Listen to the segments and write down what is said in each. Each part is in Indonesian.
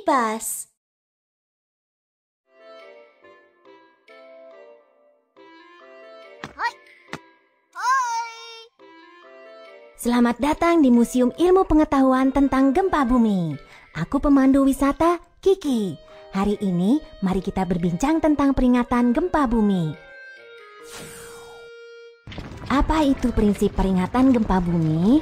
kipas. Selamat datang di Museum Ilmu Pengetahuan tentang Gempa Bumi. Aku pemandu wisata Kiki. Hari ini mari kita berbincang tentang peringatan gempa bumi. Apa itu prinsip peringatan gempa bumi?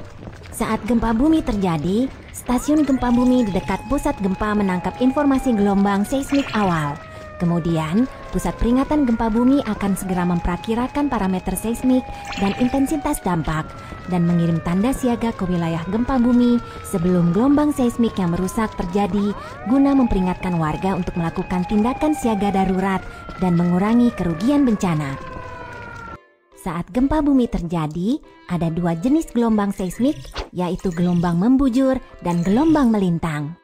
Saat gempa bumi terjadi, stasiun gempa bumi di dekat pusat gempa menangkap informasi gelombang seismik awal. Kemudian, pusat peringatan gempa bumi akan segera memperkirakan parameter seismik dan intensitas dampak dan mengirim tanda siaga ke wilayah gempa bumi sebelum gelombang seismik yang merusak terjadi guna memperingatkan warga untuk melakukan tindakan siaga darurat dan mengurangi kerugian bencana. Saat gempa bumi terjadi, ada dua jenis gelombang seismik, yaitu gelombang membujur dan gelombang melintang.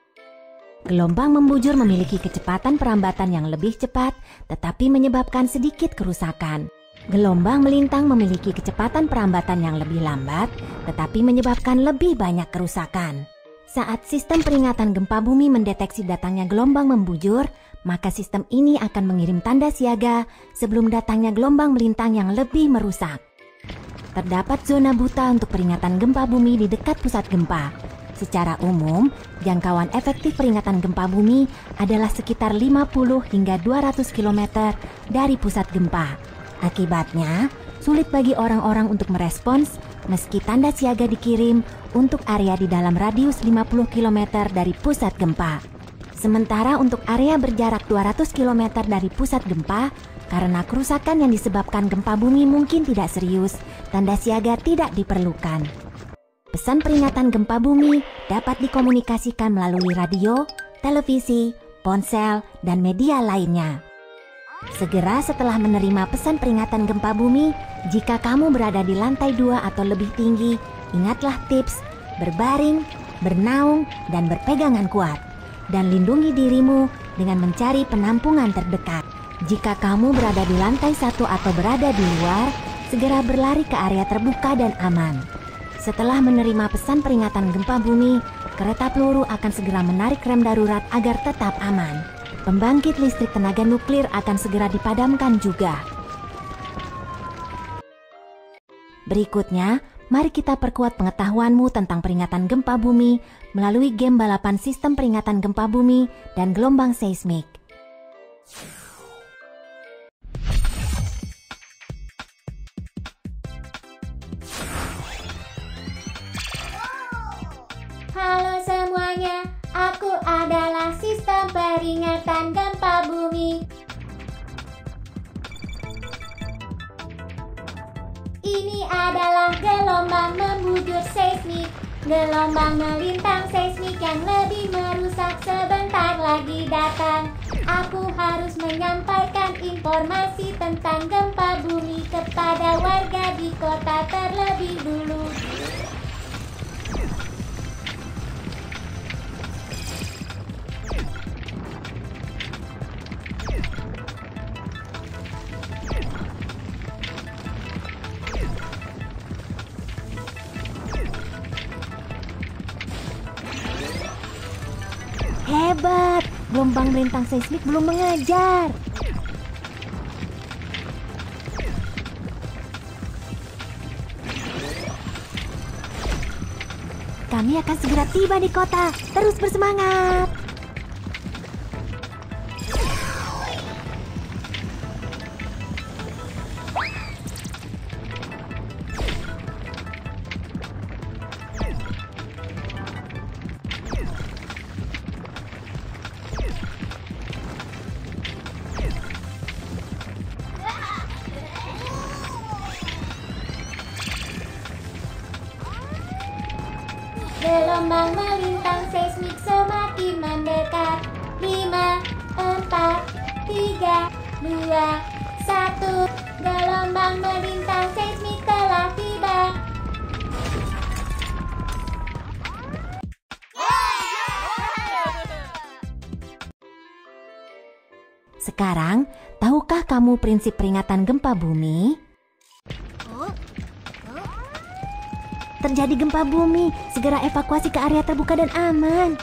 Gelombang membujur memiliki kecepatan perambatan yang lebih cepat, tetapi menyebabkan sedikit kerusakan. Gelombang melintang memiliki kecepatan perambatan yang lebih lambat, tetapi menyebabkan lebih banyak kerusakan. Saat sistem peringatan gempa bumi mendeteksi datangnya gelombang membujur, maka sistem ini akan mengirim tanda siaga sebelum datangnya gelombang melintang yang lebih merusak. Terdapat zona buta untuk peringatan gempa bumi di dekat pusat gempa. Secara umum, jangkauan efektif peringatan gempa bumi adalah sekitar 50 hingga 200 km dari pusat gempa. Akibatnya, sulit bagi orang-orang untuk merespons meski tanda siaga dikirim untuk area di dalam radius 50 km dari pusat gempa. Sementara untuk area berjarak 200 km dari pusat gempa, karena kerusakan yang disebabkan gempa bumi mungkin tidak serius, tanda siaga tidak diperlukan. Pesan peringatan gempa bumi dapat dikomunikasikan melalui radio, televisi, ponsel, dan media lainnya. Segera setelah menerima pesan peringatan gempa bumi, jika kamu berada di lantai 2 atau lebih tinggi, ingatlah tips berbaring, bernaung, dan berpegangan kuat. Dan lindungi dirimu dengan mencari penampungan terdekat. Jika kamu berada di lantai 1 atau berada di luar, segera berlari ke area terbuka dan aman. Setelah menerima pesan peringatan gempa bumi, kereta peluru akan segera menarik rem darurat agar tetap aman. Pembangkit listrik tenaga nuklir akan segera dipadamkan juga. Berikutnya, mari kita perkuat pengetahuanmu tentang peringatan gempa bumi melalui game balapan sistem peringatan gempa bumi dan gelombang seismik. Halo semuanya, aku adalah sistem peringatan gempa bumi. Ini adalah gelombang membujur seismik, gelombang melintang seismik yang lebih merusak sebentar lagi datang. Aku harus menyampaikan informasi tentang gempa bumi kepada warga di kota terlebih dulu. Hebat, gelombang melintang seismik belum mengajar. Kami akan segera tiba di kota. Terus bersemangat. Gelombang melintang seismik semakin mendekat. 5, 4, 3, 2, 1. Gelombang melintang seismik telah tiba. Sekarang, tahukah kamu prinsip peringatan gempa bumi? Terjadi gempa bumi, segera evakuasi ke area terbuka dan aman.